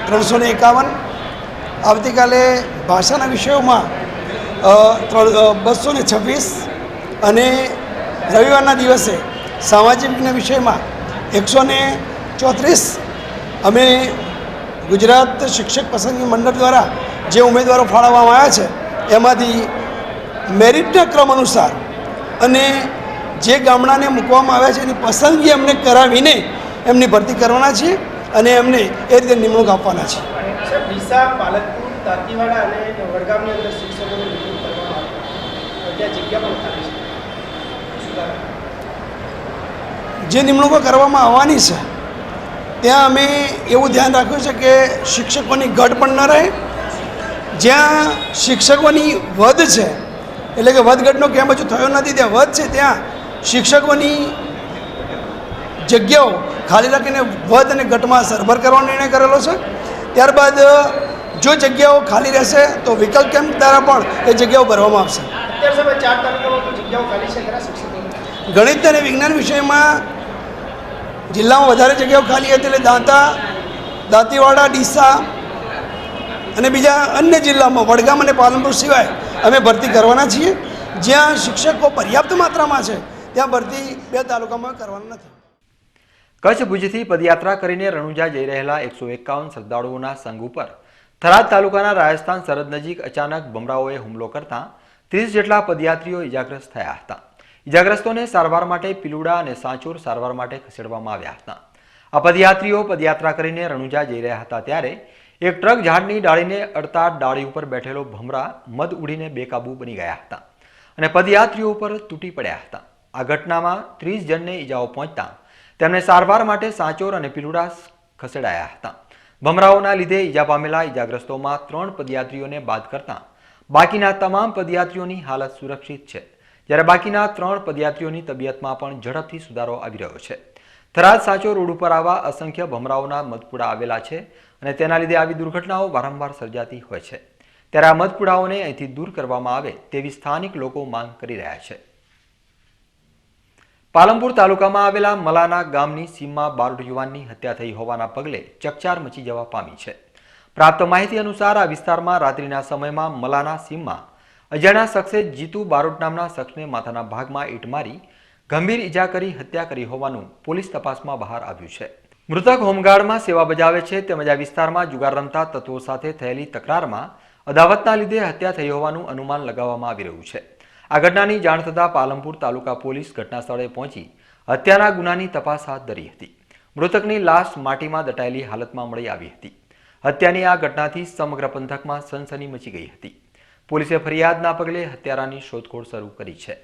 Speaker 7: 351, આવતીકાલે ભાષાના વિષયોમાં 226 અને રવિવારના દિવસે સામાજિક વિજ્ઞાન વિષયમાં 134 અમે ગુજરાત શિક્ષક પસંદગી મંડળ દ્વારા જે ઉમેદવારો ફાળવવામાં આવ્યા છે એમાંથી મેરિટના ક્રમ અનુસાર અને જે ગામડાને મૂકવામાં આવ્યા છે એની પસંદગી અમને કરાવીને એમની ભરતી કરવાના છીએ અને એમને એ રીતે નિમણૂક આપવાના છે.
Speaker 8: ડીસા, પાલનપુર, દાંતીવાડા અને વડગામની અંદર શિક્ષકોની નિમણૂક કરવામાં આવી ત્યાં જગ્યા પણ ખાલી છે.
Speaker 7: જે નિમણૂકો કરવામાં આવવાની છે ત્યાં અમે એવું ધ્યાન રાખ્યું છે કે શિક્ષકોની ઘટ પણ ન રહે. જ્યાં શિક્ષકોની વધ છે એટલે કે વધઘટનો કેમ હજુ થયો નથી, ત્યાં વધ છે ત્યાં શિક્ષકોની જગ્યાઓ ખાલી રાખીને વધ અને ઘટમાં સરભર કરવાનો નિર્ણય કરેલો છે. ત્યારબાદ જો જગ્યાઓ ખાલી રહેશે તો વિકલ્પ કેમ્પ દ્વારા પણ એ જગ્યાઓ ભરવામાં આવશે.
Speaker 8: અત્યાર સમય 4 તાલુકામાં જગ્યાઓ ખાલી છે ખરા શિક્ષકો?
Speaker 7: ગણિત અને વિજ્ઞાન વિષયમાં જિલ્લામાં વધારે જગ્યાઓ ખાલી હતી એટલે દાંતીવાડા, ડીસા અને બીજા અન્ય જિલ્લામાં વડગામ અને પાલનપુર સિવાય અમે ભરતી કરવાના છીએ. જ્યાં શિક્ષકો પર્યાપ્ત માત્રામાં છે ત્યાં ભરતી 2 તાલુકામાં કરવાના નથી.
Speaker 1: કચ્છ ભુજથી પદયાત્રા કરીને રણુજા જઈ રહેલા 151 શ્રદ્ધાળુઓના સંઘ ઉપર થરાદ તાલુકાના રાજસ્થાન સરહદ નજીક અચાનક ભમરાઓએ હુમલો કરતા 30 જેટલા પદયાત્રીઓ ઇજાગ્રસ્ત થયા હતા. ઇજાગ્રસ્તોને સારવાર માટે પિલુડા અને સાંચોર સારવાર માટે ખસેડવામાં આવ્યા હતા. આ પદયાત્રીઓ પદયાત્રા કરીને રણુજા જઈ રહ્યા હતા ત્યારે એક ટ્રક ઝાડની ડાળીને અડતા ડાળી ઉપર બેઠેલો ભમરા મદ ઉડીને બેકાબૂ બની ગયા હતા અને પદયાત્રીઓ ઉપર તૂટી પડ્યા હતા. આ ઘટનામાં 30 જણને ઈજાઓ પહોંચતા તેમને સારવાર માટે સાંચોર અને પિલુડા ખસેડાયા હતા. ભમરાઓના લીધે ઈજા પામેલા ઈજાગ્રસ્તોમાં 3 પદયાત્રીઓને બાદ કરતા બાકીના તમામ પદયાત્રીઓની હાલત સુરક્ષિત છે, જ્યારે બાકીના 3 પદયાત્રીઓની તબિયતમાં પણ ઝડપથી સુધારો આવી રહ્યો છે. થરાદ સાંચોર રોડ ઉપર આવા અસંખ્ય ભમરાઓના મધપુડા આવેલા છે અને તેના લીધે આવી દુર્ઘટનાઓ વારંવાર સર્જાતી હોય છે. ત્યારે આ મધપુડાઓને અહીંથી દૂર કરવામાં આવે તેવી સ્થાનિક લોકો માંગ કરી રહ્યા છે. પાલનપુર તાલુકામાં આવેલા મલાના ગામની સીમમાં 12 યુવાનની હત્યા થઈ હોવાના પગલે ચકચાર મચી જવા પામી છે. પ્રાપ્ત માહિતી અનુસાર આ વિસ્તારમાં રાત્રિના સમયમાં મલાના સીમમાં અજાણ્યા શખ્સે જીતુ બારોટ નામના શખ્સને માથાના ભાગમાં ઈંટ મારી ગંભીર ઈજા કરી હત્યા કરી હોવાનું પોલીસ તપાસમાં બહાર આવ્યું છે. મૃતક હોમગાર્ડમાં સેવા બજાવે છે તેમજ આ વિસ્તારમાં જુગાર રમતા તત્વો સાથે થયેલી તકરારમાં અદાવતના લીધે હત્યા થઈ હોવાનું અનુમાન લગાવવામાં આવી રહ્યું છે. આ ઘટનાની જાણ થતાં પાલનપુર તાલુકા પોલીસ ઘટના સ્થળે પહોંચી હત્યાના ગુનાની તપાસ હાથ ધરી હતી. મૃતકની લાશ માટીમાં દટાયેલી હાલતમાં મળી આવી હતી. હત્યાની આ ઘટનાથી સમગ્ર પંથકમાં સનસની મચી ગઈ હતી. પોલીસે ફરિયાદના પગલે હત્યારાની શોધખોળ શરૂ કરી છે.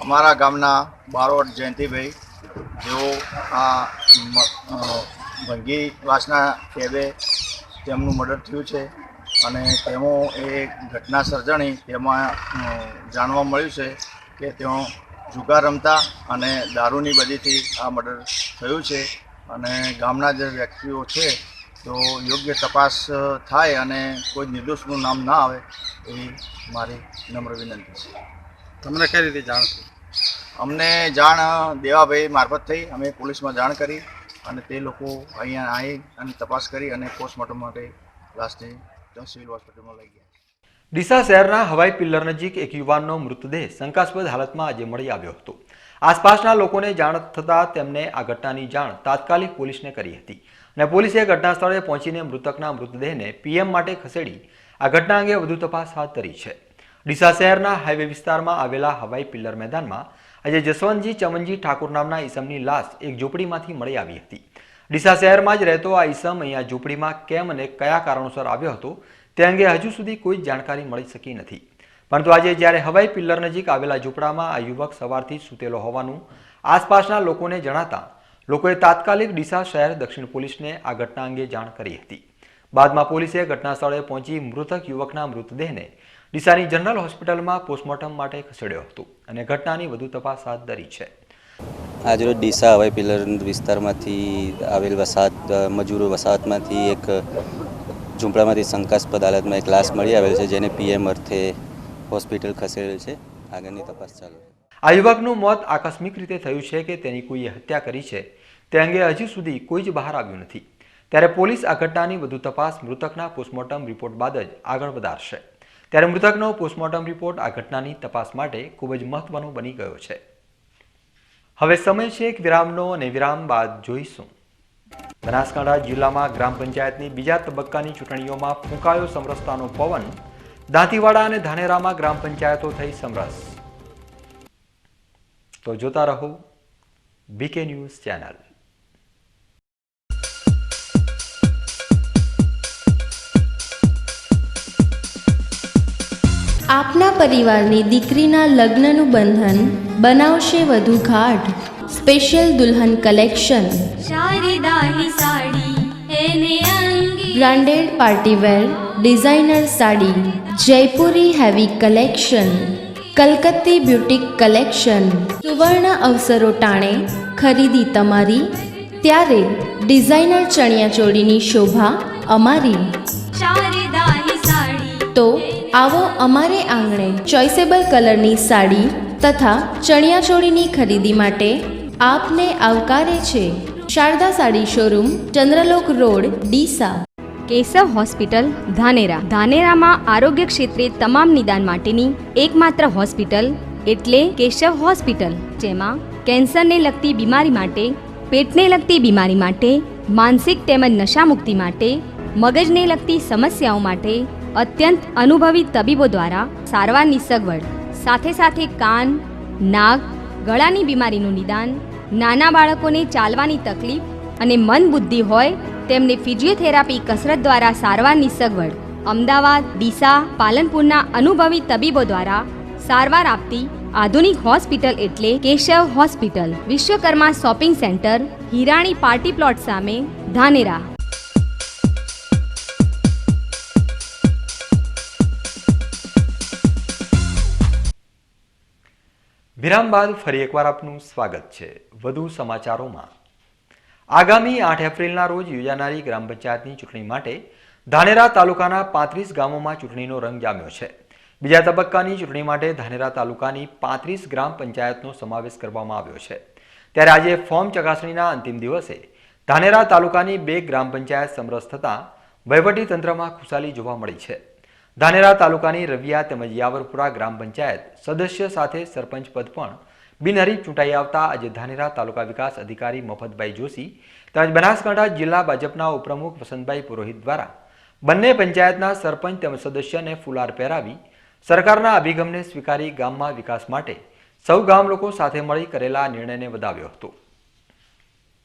Speaker 13: અમારા ગામના બારોટ જયંતિભાઈ જેઓ આ ભંગી વાસના કેબે તેમનું મર્ડર થયું છે અને તેમાં એ ઘટના સર્જાણી તેમાં જાણવા મળ્યું છે કે તેઓ જુગાર રમતા અને દારૂની બદીથી આ મર્ડર થયું છે અને ગામના જે વ્યક્તિઓ છે તો યોગ્ય તપાસ થાય અને કોઈ નિર્દોષનું નામ ના આવે એ મારી નમ્ર વિનંતી છે.
Speaker 14: તમને કઈ રીતે જાણ થઈ?
Speaker 13: અમને જાણ દેવાભાઈ મારફત થઈ. અમે પોલીસમાં જાણ કરી અને તે લોકો અહીંયા આવી અને તપાસ કરી અને પોસ્ટમોર્ટમ માટે લાસ્ટે સિવિલ હોસ્પિટલમાં લઈ ગયા.
Speaker 1: ડીસા શહેરના હવાઈ પિલ્લર નજીક એક યુવાનનો મૃતદેહ શંકાસ્પદ હાલતમાં આજે મળી આવ્યો હતો. આસપાસના લોકોને જાણ થતાં તેમને આ ઘટનાની જાણ તાત્કાલિક પોલીસને કરી હતી અને પોલીસે ઘટના સ્થળે પહોંચીને મૃતકના મૃતદેહને પીએમ માટે ખસેડી આ ઘટના અંગે વધુ તપાસ હાથ ધરી છે. ડીસા શહેરના હાઈવે વિસ્તારમાં આવેલા હવાઈ પિલ્લર મેદાનમાં આજે જસવંતજી ચમનજી ઠાકોર નામના ઈસમની લાશ એક ઝૂંપડીમાંથી મળી આવી હતી. ડીસા શહેરમાં જ રહેતો આ ઈસમ અહીંયા ઝૂંપડીમાં કેમ અને કયા કારણોસર આવ્યો હતો તે અંગે હજુ સુધી કોઈ જાણકારી મળી શકી નથી. પરંતુ આજે જ્યારે હવાઈ પિલ્લર નજીક આવેલા ઝૂંપડામાં આ યુવક સવારથી સૂતેલો હોવાનું આસપાસના લોકોને જણાતા લોકોએ તાત્કાલિક ડીસા શહેર દક્ષિણ પોલીસને આ ઘટના અંગે જાણ કરી હતી. બાદમાં પોલીસે ઘટના સ્થળે પહોંચી મૃતક યુવકના મૃતદેહને ડીસાની જનરલ હોસ્પિટલમાં પોસ્ટમોર્ટમ માટે ખસેડ્યો હતો અને ઘટનાની વધુ તપાસ હાથ ધરી છે.
Speaker 15: આજરોજ ડીસા હવાઈ પિલ્લર વિસ્તારમાંથી આવેલ મજૂરો વસાહતમાંથી એક ઝૂંપડામાંથી શંકાસ્પદ હાલતમાં એક લાશ મળી આવેલ છે, જેને પીએમ અર્થે હોસ્પિટલ ખસેડેલ છે. આગળની તપાસ ચાલુ.
Speaker 1: આ યુવકનું મોત આકસ્મિક રીતે થયું છે કે તેની કોઈએ હત્યા કરી છે તે અંગે હજુ સુધી કોઈ જ બહાર આવ્યું નથી. ત્યારે પોલીસ આ ઘટનાની વધુ તપાસ મૃતકના પોસ્ટમોર્ટમ રિપોર્ટ બાદ જ આગળ વધારશે. ત્યારે મૃતકનો પોસ્ટમોર્ટમ રિપોર્ટ આ ઘટનાની તપાસ માટે ખૂબ જ મહત્વનો બની ગયો છે. હવે સમય છે એક વિરામનો અને વિરામ બાદ જોઈશું. બનાસકાંઠા જિલ્લામાં ગ્રામ પંચાયતની બીજા તબક્કાની ચૂંટણીઓમાં ફૂંકાયો સમરસતાનો પવન. દાંતીવાડા અને ધાનેરામાં ગ્રામ પંચાયતો થઈ સમરસ. તો જોતા રહો બીકે ન્યૂઝ ચેનલ.
Speaker 11: આપના પરિવારની દીકરીના લગ્નનું બંધન બનાવશે વધુ ગાઢ. સ્પેશિયલ દુલ્હન collection, branded partywear designer sari, Jaipuri heavy collection, કલકત્તી બ્યુટીક કલેક્શન. સુવર્ણ અવસરો ટાણે ખરીદી તમારી, ત્યારે ડિઝાઇનર ચણિયાચોળીની શોભા અમારી. તો આવો અમારે આંગણે ચોઇસેબલ કલરની સાડી તથા ચણિયાચોળીની ખરીદી માટે આપને આવકારે છે Sharda sari showroom, Chandralok road, Deesa.
Speaker 16: Keshav hospital Dhanera. ધાનેરામાં આરોગ્ય ક્ષેત્રે તમામ નિદાન માટેની એકમાત્ર હોસ્પિટલ એટલે કેશવ હોસ્પિટલ, જેમાં કેન્સરને લગતી બીમારી માટે, પેટને લગતી બીમારી માટે, માનસિક તેમજ નશામુક્તિ માટે, મગજને લગતી સમસ્યાઓ માટે અત્યંત અનુભવી તબીબો દ્વારા સારવારની સગવડ, સાથે સાથે કાન, નાક, ગળાની બીમારીનું નિદાન, નાના બાળકોને ચાલવાની તકલીફ અને મન બુદ્ધિ હોય તેમને ફિઝિયોથેરાપી કસરત દ્વારા સારવારની સગવડ. અમદાવાદ, ડીસા, પાલનપુરના અનુભવી તબીબો દ્વારા સારવાર આપતી આધુનિક હોસ્પિટલ એટલે Keshav hospital. Vishwakarma shopping centre, Hirani party plot સામે, ધાનેરા.
Speaker 1: વિરામ બાદ ફરી એકવાર આપનું સ્વાગત છે. વધુ સમાચારોમાં આગામી 8 એપ્રિલના રોજ યોજાનારી ગ્રામ પંચાયતની ચૂંટણી માટે ધાનેરા તાલુકાના 35 ગામોમાં ચૂંટણીનો રંગ જામ્યો છે. બીજા તબક્કાની ચૂંટણી માટે ધાનેરા તાલુકાની 35 ગ્રામ પંચાયતનો સમાવેશ કરવામાં આવ્યો છે. ત્યારે આજે ફોર્મ ચકાસણીના અંતિમ દિવસે ધાનેરા તાલુકાની 2 ગ્રામ પંચાયત સમરસ થતાં વહીવટી તંત્રમાં ખુશાલી જોવા મળી છે. ધાનેરા તાલુકાની રવિયા તેમજ યાવરપુરા ગ્રામ પંચાયત સદસ્ય સાથે સરપંચ પદ પણ બિનહરીફ ચૂંટાઈ આવતા આજે ધાનેરા તાલુકા વિકાસ અધિકારી મફતભાઈ જોશી તેમજ બનાસકાંઠા જિલ્લા ભાજપના ઉપપ્રમુખ વસંતભાઈ પુરોહિત દ્વારા બંને પંચાયતના સરપંચ તેમજ સદસ્યને ફુલાર પહેરાવી સરકારના અભિગમને સ્વીકારી ગામમાં વિકાસ માટે સૌ ગામ લોકો સાથે મળી કરેલા નિર્ણયને વધાવ્યો હતો.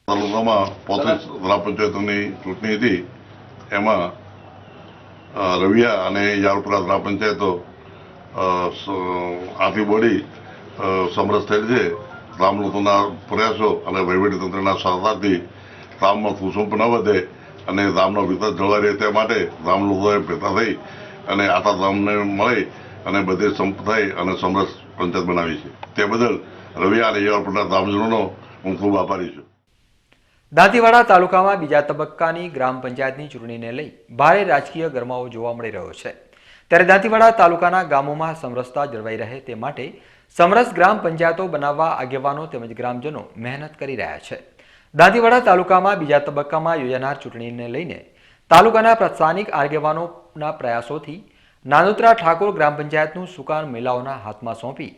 Speaker 17: તાલુકામાં 35 ગ્રામ પંચાયતોની ચૂંટણી હતી. એમાં રવિયા અને યાવરપુરા ગ્રામ પંચાયતો આખી બોડી સમરસ થયેલ છે. ગામ લોકોના પ્રયાસો અને વહીવટીતંત્રના સહકારથી ગામમાં કુસુંપ ન વધે અને ગામનો વિકાસ જળવાઈ રહે તે માટે ગામ લોકોએ ભેગા થઈ અને આખા ગામને મળી અને બધે સંપ થઈ અને સમરસ પંચાયત બનાવી છે. તે બદલ રવિયા અને યાવરપુરા ગ્રામજનોનો હું ખૂબ આભારી છું.
Speaker 1: દાંતીવાડા તાલુકામાં બીજા તબક્કાની ગ્રામ પંચાયતની ચૂંટણીને લઈ ભારે રાજકીય ગરમાવો જોવા મળી રહ્યો છે. ત્યારે દાંતીવાડા તાલુકાના ગામોમાં સમરસતા જળવાઈ રહે તે માટે સમરસ ગ્રામ પંચાયતો બનાવવા આગેવાનો તેમજ ગ્રામજનો મહેનત કરી રહ્યા છે. દાંતીવાડા તાલુકામાં બીજા તબક્કામાં યોજાનાર ચૂંટણીને લઈને તાલુકાના સ્થાનિક આગેવાનોના પ્રયાસોથી નાનોત્રા ઠાકોર ગ્રામ પંચાયતનું સુકાન મહિલાઓના હાથમાં સોંપી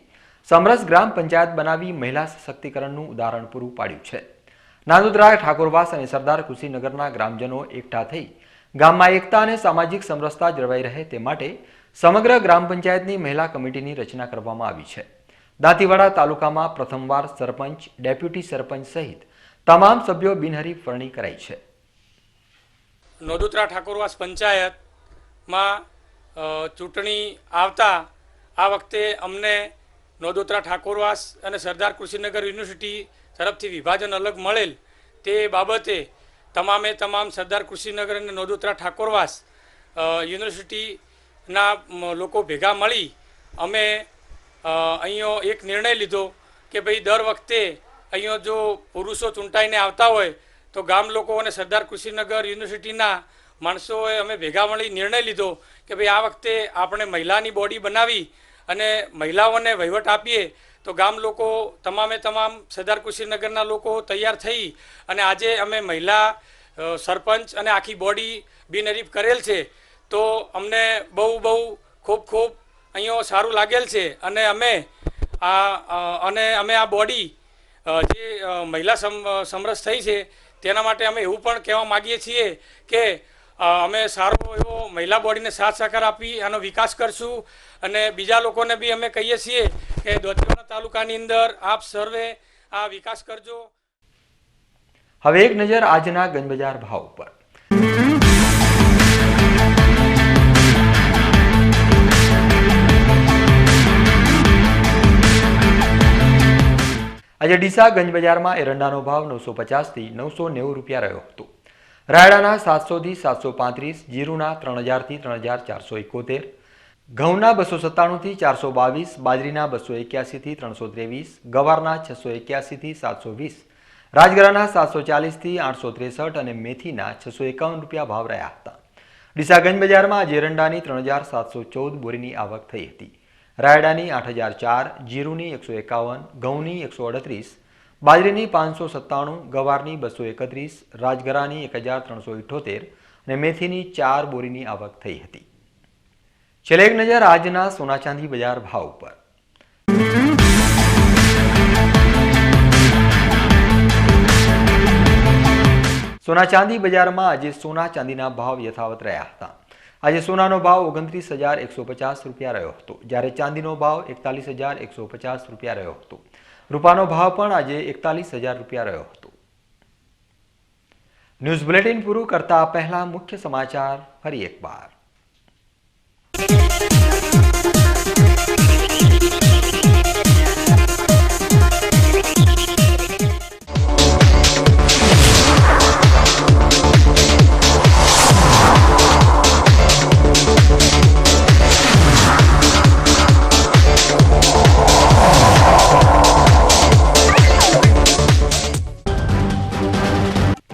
Speaker 1: સમરસ ગ્રામ પંચાયત બનાવી મહિલા સશક્તિકરણનું ઉદાહરણ પૂરું પાડ્યું છે. નાનોત્રા ઠાકોરવાસ અને સરદાર કુશીનગરના ગ્રામજનો એકઠા થઈ ગામમાં એકતા અને સામાજિક સમરસતા જળવાઈ રહે તે માટે સમગ્ર ગ્રામ પંચાયતની મહિલા કમિટીની રચના કરવામાં આવી છે. દાંતીવાડા તાલુકામાં પ્રથમવાર સરપંચ, ડેપ્યુટી સરપંચ સહિત તમામ સભ્યો બિનહરીફ વરણી કરાઈ છે.
Speaker 18: નોદોત્રા ઠાકોરવાસ પંચાયતમાં ચૂંટણી આવતા આ વખતે અમને નોદોત્રા ઠાકોરવાસ અને સરદાર કૃષિનગર યુનિવર્સિટી તરફથી વિભાજન અલગ મળેલ તે બાબતે તમામે તમામ સરદાર કૃષિનગર અને નોદોત્રા ઠાકોરવાસ યુનિવર્સિટીના લોકો ભેગા મળી અમે અહીંયા એક નિર્ણય લીધો કે ભાઈ દર વખતે અહીંયા જો પુરુષો ચૂંટાઈને આવતા હોય તો ગામ લોકો અને સરદાર કૃષિનગર યુનિવર્સિટીના માણસોએ અમે ભેગા મળી નિર્ણય લીધો કે ભાઈ આ વખતે આપણે મહિલાની બોડી બનાવી અને મહિલાઓને વહીવટ આપીએ તો ગામ લોકો તમામે તમામ સરદાર કૃષિનગરના લોકો તૈયાર થઈ અને આજે અમે મહિલા સરપંચ અને આખી બોડી બિનહરીફ કરેલ છે. તો અમને બહુ ખૂબ અહીંયા સારું લાગેલ છે અને અમે આ બોડી જે મહિલા સમરસ થઈ છે તેના માટે અમે એવું પણ કહેવા માગીએ છીએ કે અમે સારો એવો મહિલા બોડીને સાથ સહકાર આપી આનો વિકાસ કરશું અને બીજા લોકોને બી અમે કહીએ છીએ કે દાંતીવાડા તાલુકાની અંદર આપ સર્વે આ વિકાસ કરજો.
Speaker 1: હવે એક નજર આજના ગંજબજાર ભાવ ઉપર. આજે ડીસા ગંજબજારમાં એરંડાનો ભાવ 950 થી 990 રૂપિયા રહ્યો હતો. રાયડાના 700 થી 735, જીરુના 3000 થી 3471, ઘઉંના 297 થી 422, બાજરીના 281 થી 323, ગવારના 681 થી 720, રાજગરાના 740 થી 863 અને મેથીના 651 રૂપિયા ભાવ રહ્યા હતા. ડીસા ગંજબજારમાં આજે એરંડાની 3714 બોરીની આવક થઈ હતી. રાયડાની 8004, જીરુની 151, ઘઉંની 138, બાજરીની 597, ગવારની 231, રાજગરાની 1378 અને મેથીની 4 બોરીની આવક થઈ હતી. છેલ્લે એક નજર આજના સોના ચાંદી બજાર ભાવ ઉપર. સોના ચાંદી બજારમાં આજે સોના ચાંદીના ભાવ યથાવત રહ્યા હતા. આજે સોનાનો ભાવ 29,150 રૂપિયા રહ્યો હતો, જ્યારે ચાંદીનો ભાવ 41,150 રૂપિયા રહ્યો હતો. રૂપાનો ભાવ પણ આજે 41,000 રૂપિયા રહ્યો હતો. ન્યૂઝ બુલેટિન પૂરું કરતા પહેલા મુખ્ય સમાચાર ફરી એકવાર.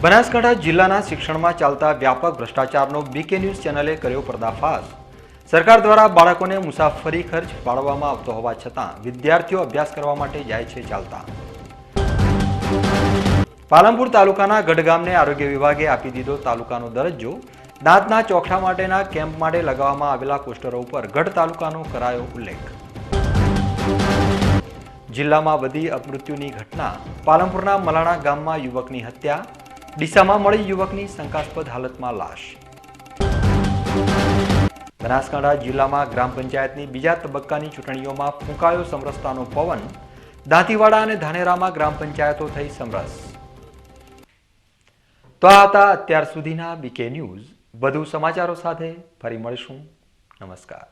Speaker 1: બનાસકાંઠા જિલ્લાના શિક્ષણમાં ચાલતા વ્યાપક ભ્રષ્ટાચારનો બીકે ન્યૂઝ ચેનલે કર્યો પર્દાફાશ. સરકાર દ્વારા બાળકોને મુસાફરી ખર્ચ ફાળવવામાં આવતો હોવા છતાં વિદ્યાર્થીઓ અભ્યાસ કરવા માટે જાય છે ચાલતા. પાલનપુર તાલુકાના ગઢ ગામને આરોગ્ય વિભાગે આપી દીધો તાલુકાનો દરજ્જો. દાંતના ચોકઠા માટેના કેમ્પ માટે લગાવવામાં આવેલા પોસ્ટરો ઉપર ગઢ તાલુકાનો કરાયો ઉલ્લેખ. જિલ્લામાં વધી અપમૃત્યુની ઘટના. પાલનપુરના મલાણા ગામમાં યુવકની હત્યા. ડીસામાં મળી યુવકની શંકાસ્પદ હાલતમાં લાશ. બનાસકાંઠા જિલ્લામાં ગ્રામ પંચાયતની બીજા તબક્કાની ચૂંટણીઓમાં ફૂંકાયો સમરસતાનો પવન. દાંતીવાડા અને ધાનેરામાં ગ્રામ પંચાયતો થઈ સમરસ. તો આ હતા અત્યાર સુધીના બીકે ન્યૂઝ. વધુ સમાચારો સાથે ફરી મળીશું. નમસ્કાર.